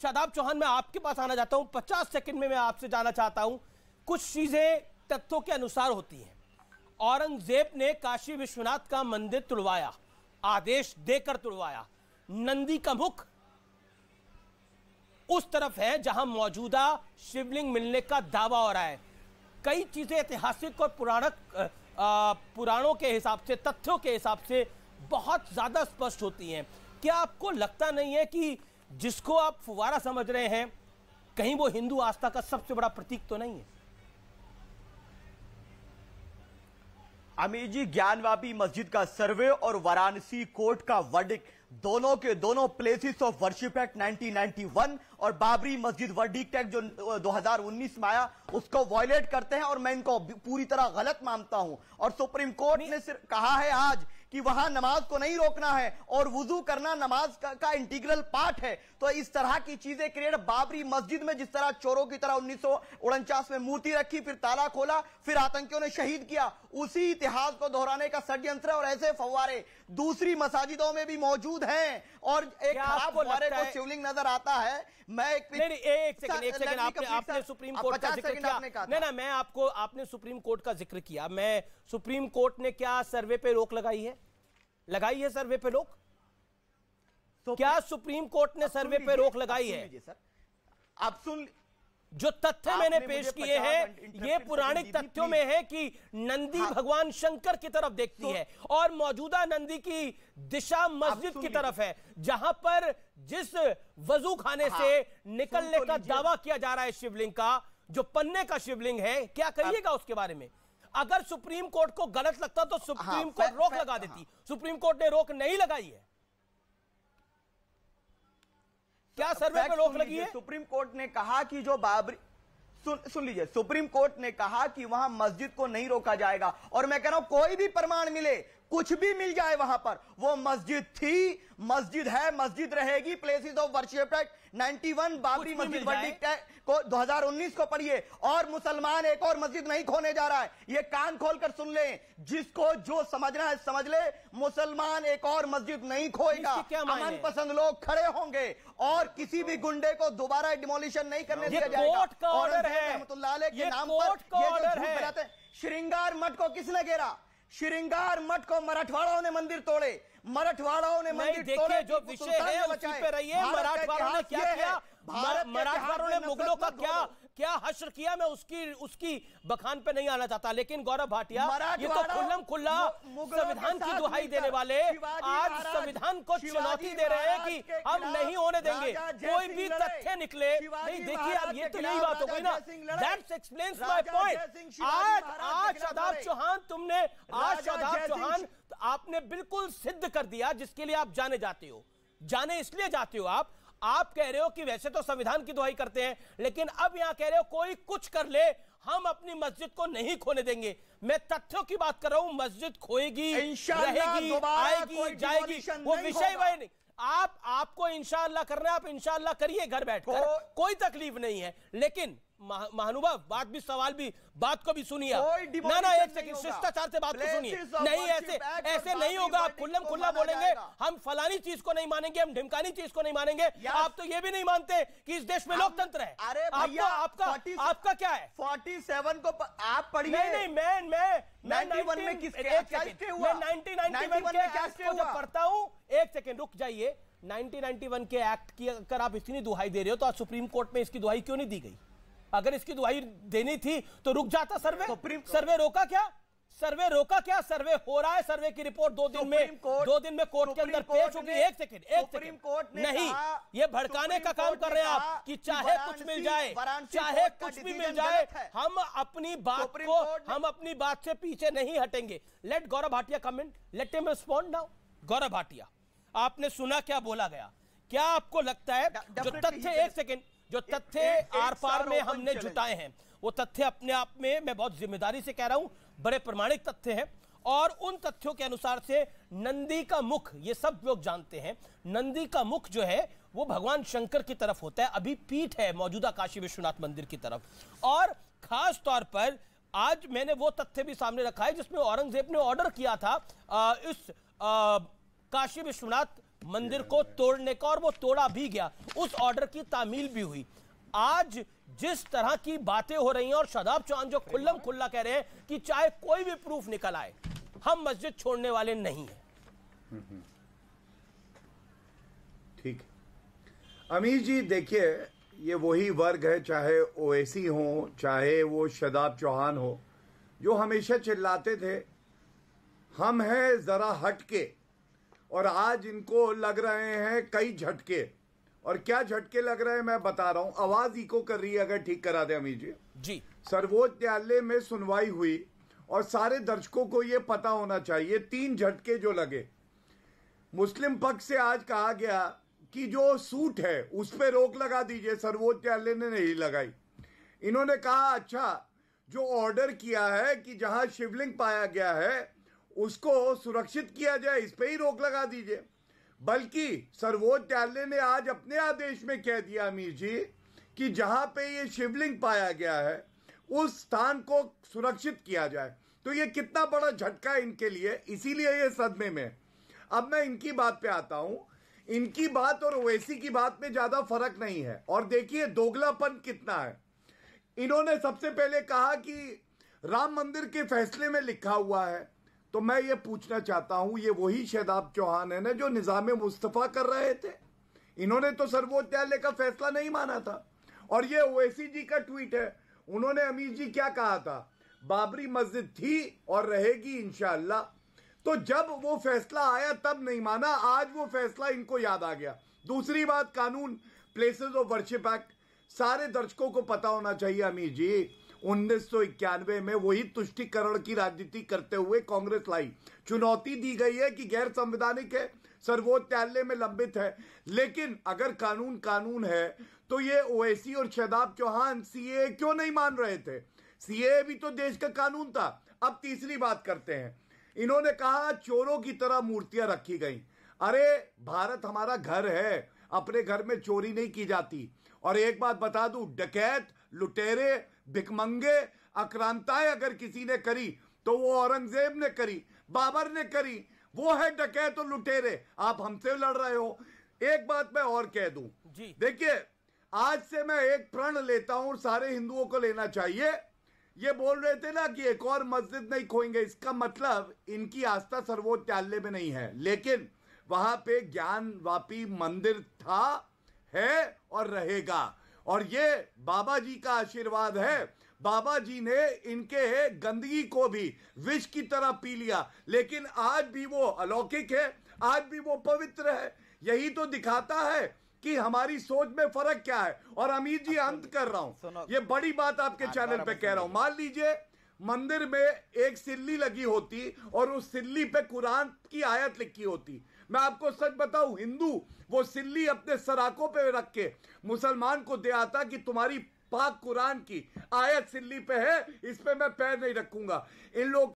शादाब चौहान, मैं आपके पास आना चाहता हूं। 50 सेकंड में मैं आपसे जानना चाहता हूं, कुछ चीजें तथ्यों के अनुसार होती हैं। औरंगजेब ने काशी विश्वनाथ का मंदिर तुड़वाया, आदेश देकर तुड़वाया। नंदी का मुख उस तरफ है जहां मौजूदा शिवलिंग मिलने का दावा हो रहा है। कई चीजें ऐतिहासिक और पुराणों के हिसाब से, तथ्यों के हिसाब से बहुत ज्यादा स्पष्ट होती हैं। क्या आपको लगता नहीं है कि जिसको आप फुवारा समझ रहे हैं, कहीं वो हिंदू आस्था का सबसे बड़ा प्रतीक तो नहीं है? अमीर जी, ज्ञानवापी मस्जिद का सर्वे और वाराणसी कोर्ट का वर्डिक्ट, दोनों के दोनों प्लेसेस ऑफ वर्शिप एक्ट 1991 और बाबरी मस्जिद वर्डिक्ट एक्ट जो 2019 में आया, उसको वायलेट करते हैं और मैं इनको पूरी तरह गलत मानता हूं। और सुप्रीम कोर्ट ने सिर्फ कहा है आज कि वहां नमाज को नहीं रोकना है और वुजू करना नमाज का इंटीग्रल पार्ट है। तो इस तरह की चीजें क्रिएट, बाबरी मस्जिद में जिस तरह चोरों की तरह 1949 में मूर्ति रखी, फिर ताला खोला, फिर आतंकियों ने शहीद किया, उसी इतिहास को दोहराने का षड्यंत्र है। और ऐसे फव्वारे दूसरी मस्जिदों में भी मौजूद हैं और एक खराब फव्वारे को शिवलिंग नजर आता है। मैं एक सेकंड आपने सुप्रीम कोर्ट का जिक्र किया। नहीं, मैं आपने सुप्रीम कोर्ट का जिक्र किया। मैं सुप्रीम कोर्ट ने क्या सर्वे पे रोक लगाई है? लगाई है सर्वे पे रोक? क्या सुप्रीम कोर्ट ने सर्वे पे रोक लगाई है? सर, आप सुन, जो तथ्य मैंने पेश किए हैं ये पौराणिक तथ्यों में है कि नंदी भगवान शंकर की तरफ देखती है और मौजूदा नंदी की दिशा मस्जिद की तरफ है, जहां पर जिस वजू खाने से निकलने का दावा किया जा रहा है शिवलिंग का, जो पन्ने का शिवलिंग है। क्या कहिएगा उसके बारे में? अगर सुप्रीम कोर्ट को गलत लगता तो सुप्रीम कोर्ट रोक लगा देती। सुप्रीम कोर्ट ने रोक नहीं लगाई है। क्या सर्वे पे रोक लगी है? सुप्रीम कोर्ट ने कहा कि जो बाबरी, सुन लीजिए, सुप्रीम कोर्ट ने कहा कि वहां मस्जिद को नहीं रोका जाएगा। और मैं कह रहा हूं कोई भी प्रमाण मिले, कुछ भी मिल जाए वहां पर, वो मस्जिद थी, मस्जिद है, मस्जिद रहेगी। Places of worship act 91, Babri मस्जिद वर्डिक्ट को 2019 को पढ़िए। और मुसलमान एक और मस्जिद नहीं खोने जा रहा है, ये कान खोलकर सुन ले। जिसको जो समझना है समझ ले, मुसलमान एक और मस्जिद नहीं खोएगा। अमन पसंद लोग खड़े होंगे और किसी भी गुंडे को दोबारा डिमोलिशन नहीं करने दिया जाएगा। कोर्ट का ऑर्डर है, रहमतुल्लाह अलैह के नाम पर ये जो झूठ फैलाते हैं। श्रृंगार मठ को किसने घेरा? श्रृंगार मठ को मराठवाड़ों ने मंदिर तोड़े, मराठवाड़ों ने मंदिर तोड़े। जो विषय है उसी पे रहिए। मराठवाड़ों ने क्या किया? मराठवाड़ों ने मुगलों का क्या हश्र किया? मैं उसकी बखान पे नहीं आना चाहता, लेकिन गौरव भाटिया, ये तो खुल्लम खुल्ला संविधान की दुहाई देने वाले आज संविधान को चुनौती दे रहे हैं कि हम नहीं होने देंगे कोई भी तथ्य निकले। नहीं, देखिए, अब ये तो यही बात हो गई ना। That explains my point. आज शादाब चौहान आपने बिल्कुल सिद्ध कर दिया जिसके लिए आप जाने जाते हो। जाने इसलिए जाते हो आप कह रहे हो कि वैसे तो संविधान की दुहाई करते हैं, लेकिन अब यहां कह रहे हो कोई कुछ कर ले, हम अपनी मस्जिद को नहीं खोने देंगे। मैं तथ्यों की बात कर रहा हूं। मस्जिद खोएगी, रहेगी, आएगी, जाएगी, वो विषय वही नहीं। आपको इंशाअल्लाह करना है, आप इंशाअल्लाह करिए घर बैठकर, कोई तकलीफ नहीं है। लेकिन महानुभाव, बात को भी सुनिए। ना, एक सेकंड, शिष्टाचार से बात को सुनिए। नहीं, ऐसे नहीं होगा। आप खुल्लम खुल्ला बोलेंगे हम फलानी चीज को नहीं मानेंगे, हम ढिमकानी चीज को नहीं मानेंगे। आप तो ये भी नहीं मानते कि इस देश में लोकतंत्र है। अरे आपका क्या है? 47 को आप पढ़िए। नहीं, मैं 91 में किस कैसे हुआ? मैं 1991 के एक्ट को जब पढ़ता हूं, एक सेकंड रुक जाइए। 1991 के एक्ट की अगर आप इतनी दुहाई दे रहे हो तो आज सुप्रीम कोर्ट में इसकी दुहाई क्यों नहीं दी गई? अगर इसकी दुहाई देनी थी तो रुक जाता सर्वे। सर्वे रोका क्या? सर्वे हो रहा है। सर्वे की रिपोर्ट 2 दिन में कोर्ट के अंदर पेश होगी। एक सेकंड नहीं, ये भड़काने का काम कर रहे हैं आप कि चाहे कुछ मिल जाए, चाहे कुछ भी मिल जाए, हम अपनी बात से पीछे नहीं हटेंगे। Let Gaurav Bhatia comment, let him respond now. Gaurav Bhatia, आपने सुना क्या बोला गया? क्या आपको लगता है जो तथ्य, एक सेकंड, जो तथ्य आर पार में हमने जुटाए हैं, वो तथ्य अपने आप में, मैं बहुत जिम्मेदारी से कह रहा हूं, बड़े प्रमाणिक तथ्य हैं। और उन तथ्यों के अनुसार से नंदी का मुख, ये सब लोग जानते हैं, नंदी का मुख जो है वो भगवान शंकर की तरफ होता है। अभी पीठ है मौजूदा काशी विश्वनाथ मंदिर की तरफ। और खास तौर पर आज मैंने वो तथ्य भी सामने रखा है जिसमें औरंगजेब ने ऑर्डर किया था इस काशी विश्वनाथ मंदिर को तोड़ने का, और वो तोड़ा भी गया, उस ऑर्डर की तामील भी हुई। आज जिस तरह की बातें हो रही हैं और शादाब चौहान जो खुल्लम खुल्ला कह रहे हैं कि चाहे कोई भी प्रूफ निकल आए हम मस्जिद छोड़ने वाले नहीं हैं। ठीक। अमीर जी देखिए, ये वही वर्ग है, चाहे ओवैसी हो, चाहे वो शादाब चौहान हो, जो हमेशा चिल्लाते थे हम हैं जरा हटके, और आज इनको लग रहे हैं कई झटके। और क्या झटके लग रहे हैं मैं बता रहा हूं। आवाज इको कर रही है, अगर ठीक करा दे अमीर जी। जी। सर्वोच्च न्यायालय में सुनवाई हुई और सारे दर्शकों को यह पता होना चाहिए 3 झटके जो लगे। मुस्लिम पक्ष से आज कहा गया कि जो सूट है उस पर रोक लगा दीजिए, सर्वोच्च न्यायालय ने नहीं लगाई। इन्होंने कहा अच्छा, जो ऑर्डर किया है कि जहां शिवलिंग पाया गया है उसको सुरक्षित किया जाए, इस पे ही रोक लगा दीजिए। बल्कि सर्वोच्च न्यायालय ने आज अपने आदेश में कह दिया अमीर जी कि जहां पे ये शिवलिंग पाया गया है उस स्थान को सुरक्षित किया जाए। तो ये कितना बड़ा झटका है इनके लिए, इसीलिए ये सदमे में। अब मैं इनकी बात पे आता हूं। इनकी बात और ओवैसी की बात में ज्यादा फर्क नहीं है। और देखिए दोगलापन कितना है। इन्होंने सबसे पहले कहा कि राम मंदिर के फैसले में लिखा हुआ है, तो मैं ये पूछना चाहता हूं, ये वही शादाब चौहान है ना जो निजाम मुस्तफा कर रहे थे? इन्होंने तो सर्वोच्च न्यायालय का फैसला नहीं माना था। और ये ओवैसी जी का ट्वीट है, उन्होंने अमीर जी क्या कहा था, बाबरी मस्जिद थी और रहेगी इंशाअल्लाह। तो जब वो फैसला आया तब नहीं माना, आज वो फैसला इनको याद आ गया। दूसरी बात, कानून प्लेसेस ऑफ वर्शिप एक्ट, सारे दर्शकों को पता होना चाहिए अमीर जी, 1991 में वही तुष्टीकरण की राजनीति करते हुए कांग्रेस लाई। चुनौती दी गई है कि गैर संवैधानिक है, सर्वोच्च न्यायालय में लंबित है। लेकिन अगर कानून कानून है तो ये ओवैसी और शादाब चौहान सीएए क्यों नहीं मान रहे थे? सीएए भी तो देश का कानून था। अब तीसरी बात करते हैं। इन्होंने कहा चोरों की तरह मूर्तियां रखी गई। अरे भारत हमारा घर है, अपने घर में चोरी नहीं की जाती। और एक बात बता दूं, डकैत, लुटेरे, भिकमंगे, आक्रांताएं अगर किसी ने करी तो वो औरंगजेब ने करी, बाबर ने करी, वो है डकैत और लुटेरे। आप हमसे लड़ रहे हो। एक बात मैं और कह दूं, देखिए आज से मैं एक प्रण लेता हूं, सारे हिंदुओं को लेना चाहिए। ये बोल रहे थे ना कि एक और मस्जिद नहीं खोएंगे, इसका मतलब इनकी आस्था सर्वोच्च न्यायालय में नहीं है, लेकिन वहां पे ज्ञानवापी मंदिर था, है और रहेगा। और ये बाबा जी का आशीर्वाद है। बाबा जी ने इनके गंदगी को भी विष की तरह पी लिया, लेकिन आज भी वो अलौकिक है, आज भी वो पवित्र है। यही तो दिखाता है कि हमारी सोच में फर्क क्या है। और अमीर जी अंत कर रहा हूं, ये बड़ी बात आपके चैनल पे कह रहा हूं। मान लीजिए मंदिर में एक सिल्ली लगी होती और उस सिल्ली पे कुरान की आयत लिखी होती। मैं आपको सच बताऊं, हिंदू वो सिल्ली अपने सराकों पे रख के मुसलमान को दे आता कि तुम्हारी पाक कुरान की आयत सिल्ली पे है, इस पे मैं पैर नहीं रखूंगा। इन लोग